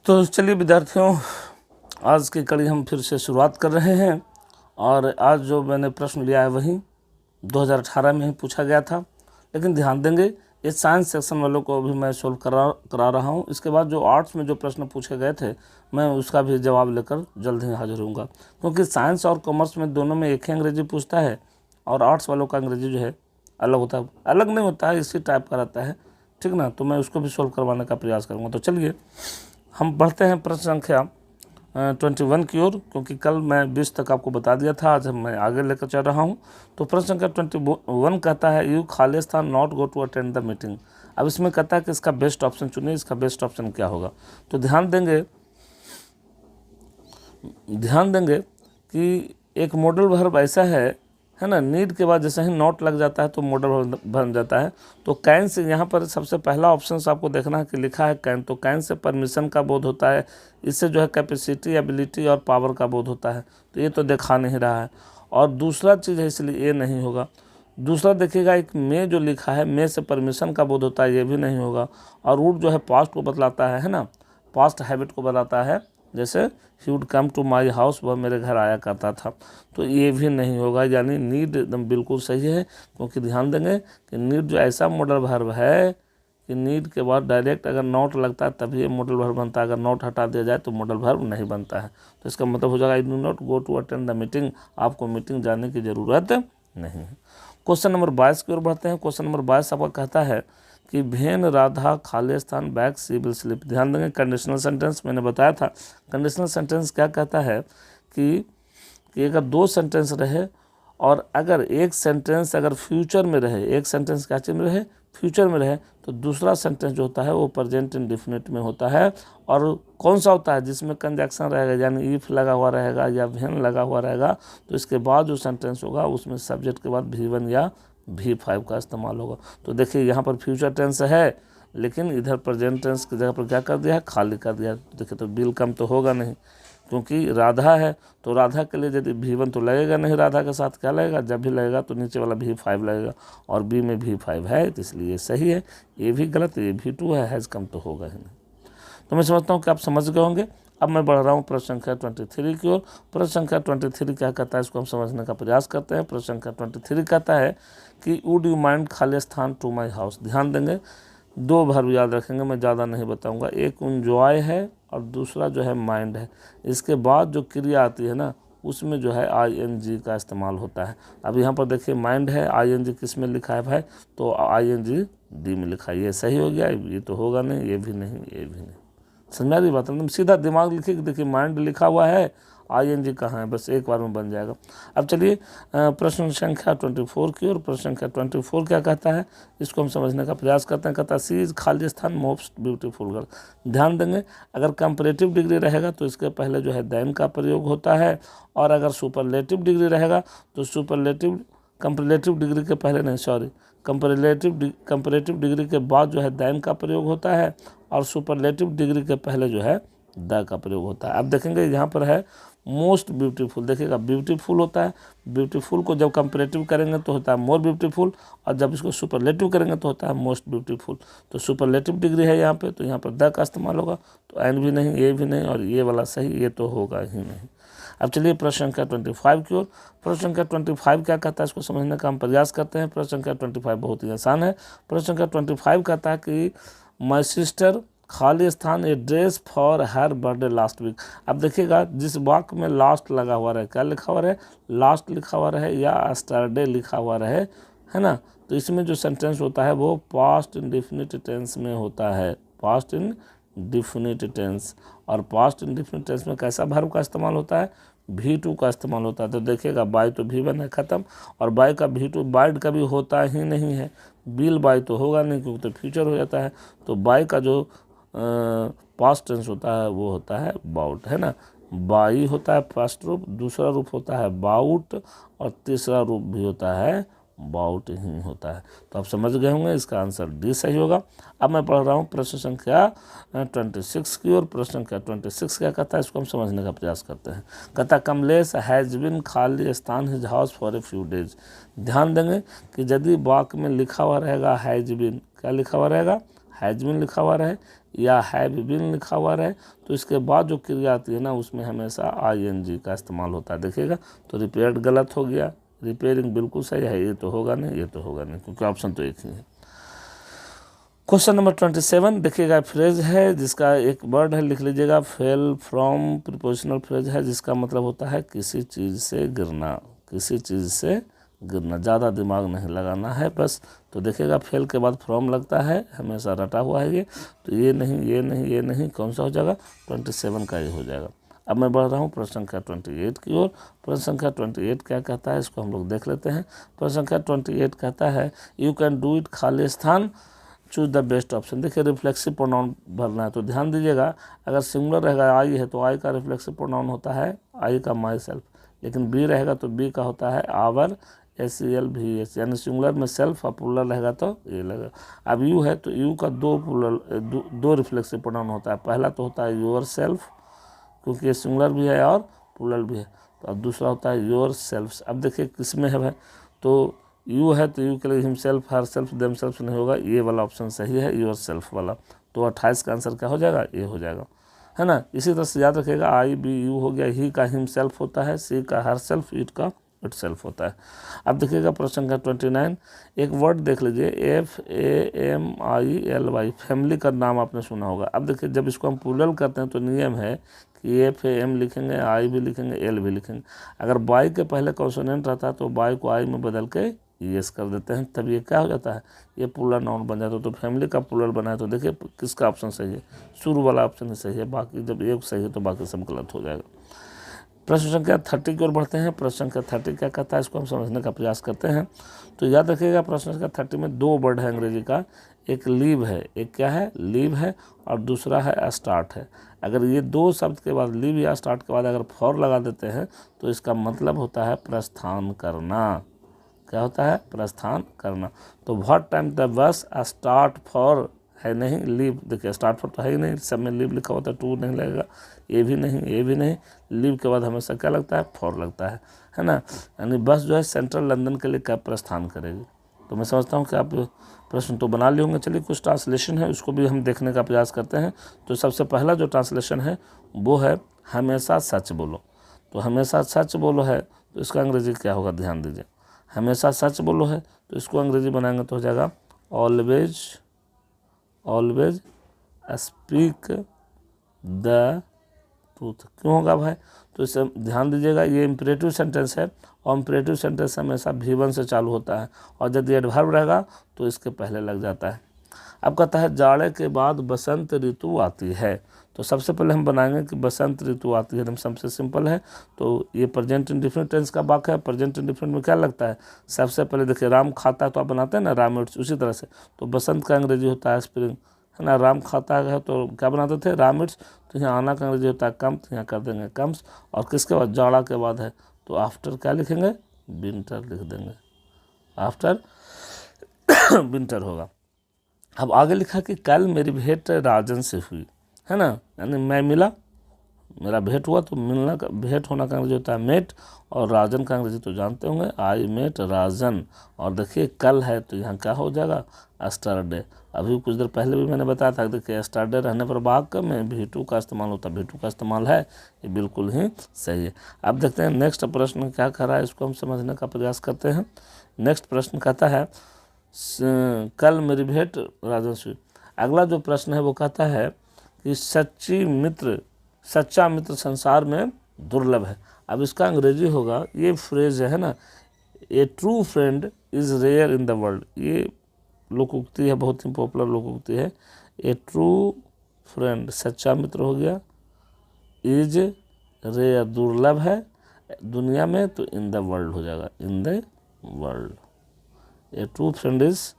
तो चलिए विद्यार्थियों, आज की कड़ी हम फिर से शुरुआत कर रहे हैं। और आज जो मैंने प्रश्न लिया है वही 2018 में ही पूछा गया था, लेकिन ध्यान देंगे ये साइंस सेक्शन वालों को भी मैं सोल्व करा रहा हूँ। इसके बाद जो आर्ट्स में जो प्रश्न पूछे गए थे मैं उसका भी जवाब लेकर जल्द ही हाजिर होऊंगा, क्योंकि साइंस और कॉमर्स में दोनों में एक ही अंग्रेजी पूछता है और आर्ट्स वालों का अंग्रेजी जो है अलग होता है, अलग नहीं होता है, इसी टाइप का रहता है, ठीक ना। तो मैं उसको भी सोल्व करवाने का प्रयास करूँगा। तो चलिए हम बढ़ते हैं प्रश्न संख्या 21 की ओर, क्योंकि कल मैं 20 तक आपको बता दिया था, आज मैं आगे लेकर चल रहा हूँ। तो प्रश्न संख्या 21 कहता है you Khalistan not go to attend the meeting. अब इसमें कहता है कि इसका बेस्ट ऑप्शन चुनिए, इसका बेस्ट ऑप्शन क्या होगा। तो ध्यान देंगे कि एक मॉडल वर्ब ऐसा है ना, नीड के बाद जैसे ही नॉट लग जाता है तो मॉडल वर्ब बन जाता है। तो कैन से यहाँ पर सबसे पहला ऑप्शन आपको देखना है कि लिखा है कैन, तो कैन से परमिशन का बोध होता है, इससे जो है कैपेसिटी, एबिलिटी और पावर का बोध होता है। तो ये तो दिखा नहीं रहा है। और दूसरा चीज़ है, इसलिए ये नहीं होगा। दूसरा देखिएगा एक मे जो लिखा है, मे से परमिशन का बोध होता है, ये भी नहीं होगा। और वुड जो है पास्ट को बतलाता है ना, पास्ट हैबिट को बताता है, जैसे ही would come to my house, वह मेरे घर आया करता था। तो ये भी नहीं होगा, यानी नीड एकदम बिल्कुल सही है। क्योंकि ध्यान देंगे कि नीड जो ऐसा मॉडल वर्ब है कि नीड के बाद डायरेक्ट अगर नॉट लगता है तभी ये मॉडल वर्ब बनता है, अगर नॉट हटा दिया जाए तो मॉडल वर्ब नहीं बनता है। तो इसका मतलब हो जाएगा I do not go to attend the meeting, आपको मीटिंग जाने की ज़रूरत नहीं है। क्वेश्चन नंबर 22 की ओर बढ़ते हैं। क्वेश्चन नंबर 22 आपका कहता है कि भेन राधा खालिस्तान बैग सी विल स्लिप। ध्यान देंगे कंडीशनल सेंटेंस मैंने बताया था। कंडीशनल सेंटेंस क्या कहता है कि अगर दो सेंटेंस रहे और अगर एक सेंटेंस अगर फ्यूचर में रहे, एक सेंटेंस क्या चीज में रहे, फ्यूचर में रहे, तो दूसरा सेंटेंस जो होता है वो प्रेजेंट इंडेफिनिट में होता है। और कौन सा होता है, जिसमें कंजक्शन रहेगा, यानी इफ लगा हुआ रहेगा या भेन लगा हुआ रहेगा, तो इसके बाद जो सेंटेंस होगा उसमें सब्जेक्ट के बाद V1 या V5 का इस्तेमाल होगा। तो देखिए यहाँ पर फ्यूचर टेंस है, लेकिन इधर प्रेजेंट टेंस की जगह पर क्या कर दिया है, खाली कर दिया। देखिए तो बिल कम तो होगा नहीं, क्योंकि राधा है तो राधा के लिए यदि V1 तो लगेगा नहीं, राधा के साथ क्या लगेगा, जब भी लगेगा तो नीचे वाला V5 लगेगा, और बी में V5 है तो इसलिए सही है। ये भी गलत, ये V2 है, हैज़ कम तो होगा ही नहीं। तो मैं समझता हूँ कि आप समझ गए होंगे। अब मैं बढ़ रहा हूँ प्रश्न संख्या 23 की ओर। प्रश्न संख्या 23 क्या कहता है, इसको हम समझने का प्रयास करते हैं। प्रश्न संख्या 23 कहता है कि would you mind Khalistan to my house. ध्यान देंगे दो वर्ब याद रखेंगे, मैं ज़्यादा नहीं बताऊंगा। एक एंजॉय है और दूसरा जो है माइंड है। इसके बाद जो क्रिया आती है ना, उसमें जो है ING का इस्तेमाल होता है। अब यहाँ पर देखिए माइंड है, ING किस में लिखा है भाई, तो ING D में लिखा है। ये सही हो गया, ये तो होगा नहीं, ये भी नहीं, ये भी नहीं। समझा रही बात, एकदम सीधा दिमाग लिखिए कि देखिए माइंड लिखा हुआ है, ING कहाँ है, बस एक बार में बन जाएगा। अब चलिए प्रश्न संख्या 24 की ओर। प्रश्न संख्या 24 क्या कहता है, इसको हम समझने का प्रयास करते हैं। कहता है सी इज खालिस्तान मोस्ट ब्यूटीफुल गर्ल। ध्यान देंगे अगर कंपैरेटिव डिग्री रहेगा तो इसके पहले जो है देन का प्रयोग होता है, और अगर सुपरलेटिव डिग्री रहेगा तो कंपैरेटिव डिग्री के पहले नहीं, सॉरी, कंपैरेटिव डिग्री के बाद जो है देन का प्रयोग होता है, और सुपरलेटिव डिग्री के पहले जो है द का प्रयोग होता है। अब देखेंगे यहाँ पर है मोस्ट ब्यूटीफुल, देखिएगा ब्यूटीफुल होता है, ब्यूटीफुल को जब कंपैरेटिव करेंगे तो होता है मोर ब्यूटीफुल, और जब इसको सुपरलेटिव करेंगे तो होता है मोस्ट ब्यूटीफुल। तो सुपरलेटिव डिग्री है यहाँ पे, तो यहाँ पर द का इस्तेमाल होगा। तो एन भी नहीं, ये भी नहीं, और ये वाला सही, ये तो होगा ही नहीं। अब चलिए प्रश्न संख्या 25 की ओर। प्रश्न संख्या 25 क्या कहता है, इसको समझने का हम प्रयास करते हैं। प्रश्न संख्या 25 बहुत ही आसान है। प्रश्न संख्या 25 कहता है कि my sister Khalistan a dress for her birthday last week. अब देखिएगा जिस वाक्य में लास्ट लगा हुआ रहे, क्या लिखा हुआ रहे, लास्ट लिखा हुआ रहे या स्टरडे लिखा हुआ रहे, है ना, तो इसमें जो सेंटेंस होता है वो पास्ट इंडेफिनिट टेंस में होता है, पास्ट इंडेफिनिट टेंस। और पास्ट इंडेफिनिट टेंस में कैसा वर्ब का इस्तेमाल होता है, V2 का इस्तेमाल होता है। तो देखिएगा बाय तो V1 है ख़त्म, और बाय का V2 बाइड कभी होता ही नहीं है, बिल बाय तो होगा नहीं क्योंकि तो फ्यूचर हो जाता है। तो बाय का जो पास्ट टेंस होता है वो होता है बाउट, है ना। बाई होता है फर्स्ट रूप, दूसरा रूप होता है बाउट, और तीसरा रूप भी होता है बाउट ही होता है। तो आप समझ गए होंगे, इसका आंसर डी सही होगा। अब मैं पढ़ रहा हूँ प्रश्न संख्या 26 की ओर। प्रश्न संख्या 26 क्या कहता है, इसको हम समझने का प्रयास करते हैं। कहता Kamlesh has been Khalistan his house for a few days. ध्यान देंगे कि यदि वाक्य में लिखा हुआ रहेगा हैज़ बिन, क्या लिखा हुआ रहेगा, हैज बीन लिखा हुआ रहे या हैव बीन लिखा हुआ रहे, तो इसके बाद जो क्रिया आती है ना उसमें हमेशा ING का इस्तेमाल होता है। देखिएगा, तो रिपेयर्ड गलत हो गया, रिपेयरिंग बिल्कुल सही है, ये तो होगा नहीं, ये तो होगा नहीं, क्योंकि ऑप्शन तो एक ही है। क्वेश्चन नंबर 27 देखिएगा, फ्रेज है जिसका एक वर्ड है, लिख लीजिएगा, फेल फ्रॉम प्रीपोजिशनल फ्रेज है जिसका मतलब होता है किसी चीज़ से गिरना, किसी चीज़ से गिरना, ज़्यादा दिमाग नहीं लगाना है बस। तो देखिएगा फेल के बाद फ्रॉम लगता है, हमेशा रटा हुआ है ये, तो ये नहीं, ये नहीं, ये नहीं, कौन सा हो जाएगा, 27 का ये हो जाएगा। अब मैं बढ़ रहा हूँ प्रश्न संख्या 28 की ओर। प्रश्न संख्या 28 क्या कहता है, इसको हम लोग देख लेते हैं। प्रश्न संख्या 28 कहता है यू कैन डू इट, खाली स्थान, चूज द बेस्ट ऑप्शन। देखिए रिफ्लेक्सिव प्रोनाउन भरना है, तो ध्यान दीजिएगा, अगर सिंगुलर रहेगा आई है तो आई का रिफ्लेक्सिव प्रोनाउन होता है आई का माई सेल्फ, लेकिन बी रहेगा तो बी का होता है आवर, SELVS, यानी सिंगुलर में सेल्फ और प्लूरल रहेगा तो ये लगेगा। अब यू है तो यू का दो रिफ्लेक्सिव प्रोनाउन होता है, पहला तो होता है योर सेल्फ, क्योंकि ये सिंगुलर भी है और प्लूरल भी है, तो अब दूसरा होता है योर सेल्फ। अब देखिए किस में है भाई, तो यू है तो यू के लिए himself, her self, them self नहीं होगा, ये वाला ऑप्शन सही है, योर सेल्फ वाला। तो 28 का आंसर क्या हो जाएगा, ये हो जाएगा, है ना। इसी तरह से याद रखिएगा, IBU हो गया, ही का हिमसेल्फ होता है, सी का हर सेल्फ, इट का इट सेल्फ होता है। अब देखिएगा प्रश्न संख्या 29, एक वर्ड देख लीजिए, FAMILY, फैमिली का नाम आपने सुना होगा। अब देखिए जब इसको हम प्लूरल करते हैं तो नियम है कि FAM लिखेंगे, I भी लिखेंगे, L भी लिखेंगे। अगर बाई के पहले कॉन्सोनेंट रहता है तो बाई को आई में बदल के ES कर देते हैं, तब ये क्या हो जाता है, ये प्लूरल नाउन बन जाता है। तो फैमिली का प्लूरल बना है, तो देखिए किसका ऑप्शन सही है, शुरू वाला ऑप्शन ही सही है, बाकी जब एक सही है तो बाकी सब गलत हो जाएगा। प्रश्न संख्या 30 की ओर बढ़ते हैं। प्रश्न संख्या 30 क्या कहता है, इसको हम समझने का प्रयास करते हैं। तो याद रखिएगा प्रश्न संख्या 30 में दो वर्ड है अंग्रेजी का, एक लीव है, एक क्या है, लीव है, और दूसरा है स्टार्ट है। अगर ये दो शब्द के बाद लीव या स्टार्ट के बाद अगर फॉर लगा देते हैं तो इसका मतलब होता है प्रस्थान करना। क्या होता है, प्रस्थान करना। तो what time the bus start for है नहीं, लीव, देखिए स्टार्ट फॉर तो है ही नहीं, सब में लीव लिखा होता है, टू नहीं लगेगा, ये भी नहीं, ये भी नहीं, लीव के बाद हमेशा क्या लगता है, फॉर लगता है ना। यानी बस जो है सेंट्रल लंदन के लिए कब प्रस्थान करेगी। तो मैं समझता हूँ कि आप प्रश्न तो बना लिए होंगे। चलिए कुछ ट्रांसलेशन है उसको भी हम देखने का प्रयास करते हैं। तो सबसे पहला जो ट्रांसलेशन है वो है हमेशा सच बोलो। तो हमेशा सच बोलो है तो इसका अंग्रेजी क्या होगा, ध्यान दीजिए, हमेशा सच बोलो है तो इसको अंग्रेजी बनाएंगे तो हो जाएगा always, always speak the truth. क्यों होगा भाई, तो इसे ध्यान दीजिएगा, ये इम्परेटिव सेंटेंस है और इम्परेटिव सेंटेंस हमेशा V1 से चालू होता है, और यदि एडवर्ब रहेगा तो इसके पहले लग जाता है। अब कहता है जाड़े के बाद बसंत ऋतु आती है। तो सबसे पहले हम बनाएंगे कि बसंत ऋतु आती है, एकदम सबसे सिंपल है। तो ये प्रेजेंट इंडिफरेंट टेंस का वाक्य है। प्रेजेंट इंडिफरेंट में क्या लगता है, सबसे पहले देखिए राम खाता तो आप बनाते हैं ना राम इट्स, उसी तरह से तो बसंत का अंग्रेजी होता है स्प्रिंग, है ना। राम खाता है तो क्या बनाते थे, राम इट्स, तो यहाँ आना का अंग्रेजी होता है कम, तो यहाँ कर देंगे कम्स। और किसके बाद, जाड़ा के बाद है तो आफ्टर क्या लिखेंगे, विंटर लिख देंगे, आफ्टर विंटर होगा। अब आगे लिखा कि कल मेरी भेंट राजन से हुई, है ना, यानी मैं मिला, मेरा भेंट हुआ, तो मिलना का, भेंट होना का अंग्रेजी होता है मेट, और राजन का अंग्रेजी तो जानते होंगे, आई मेट राजन। और देखिए कल है तो यहाँ क्या हो जाएगा, एस्टरडे। अभी कुछ देर पहले भी मैंने बताया था, देखिए एस्टरडे रहने पर वाक्य में भी2 का इस्तेमाल होता है, भी2 का इस्तेमाल है, ये बिल्कुल ही सही है। अब देखते हैं नेक्स्ट प्रश्न क्या कर रहा है, इसको हम समझने का प्रयास करते हैं। नेक्स्ट प्रश्न कहता है कल मेरी भेंट राजन से। अगला जो प्रश्न है वो कहता है कि सच्चा मित्र संसार में दुर्लभ है। अब इसका अंग्रेजी होगा, ये फ्रेज है ना, a true friend is rare in the world. ये लोकोक्ति है, बहुत ही पॉपुलर लोकोक्ति है। ए ट्रू फ्रेंड, सच्चा मित्र हो गया, इज रेयर, दुर्लभ है दुनिया में, तो इन द वर्ल्ड हो जाएगा, in the world. A true friend is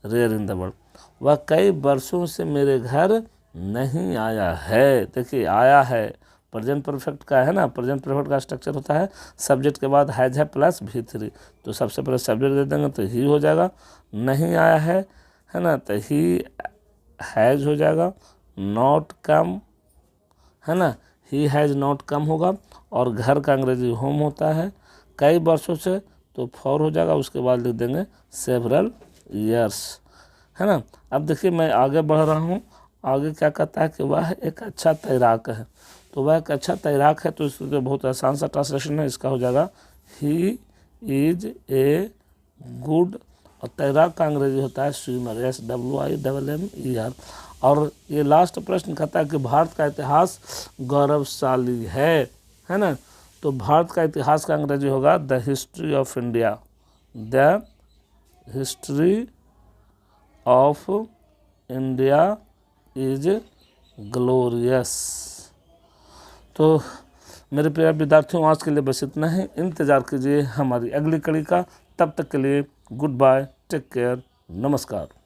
rare in the world. वह कई वर्षों से मेरे घर नहीं आया है। देखिए आया है प्रेजेंट परफेक्ट का है ना, प्रेजेंट परफेक्ट का स्ट्रक्चर होता है सब्जेक्ट के बाद हैज है प्लस V3। तो सबसे पहले सब्जेक्ट दे देंगे तो ही हो जाएगा, नहीं आया है ना, तो ही हैज़ हो जाएगा, नॉट कम, है ना, ही हैज़ नॉट कम होगा, और घर का अंग्रेजी होम होता है, कई वर्षों से तो फॉर हो जाएगा, उसके बाद लिख देंगे सेवरल ईयर्स, है ना। अब देखिए मैं आगे बढ़ रहा हूँ, आगे क्या कहता है कि वह एक अच्छा तैराक है। तो वह एक अच्छा तैराक है, तो इसका बहुत आसान सा ट्रांसलेशन है, इसका हो जाएगा ही इज ए गुड, और तैराक का अंग्रेजी होता है स्विमर, SWIMMER। और ये लास्ट प्रश्न कहता है कि भारत का इतिहास गौरवशाली है ना। तो भारत का इतिहास का अंग्रेजी होगा the history of India, the history of India is glorious. तो मेरे प्रिय विद्यार्थियों, आज के लिए बस इतना ही। इंतज़ार कीजिए हमारी अगली कड़ी का। तब तक के लिए गुड बाय, टेक केयर, नमस्कार।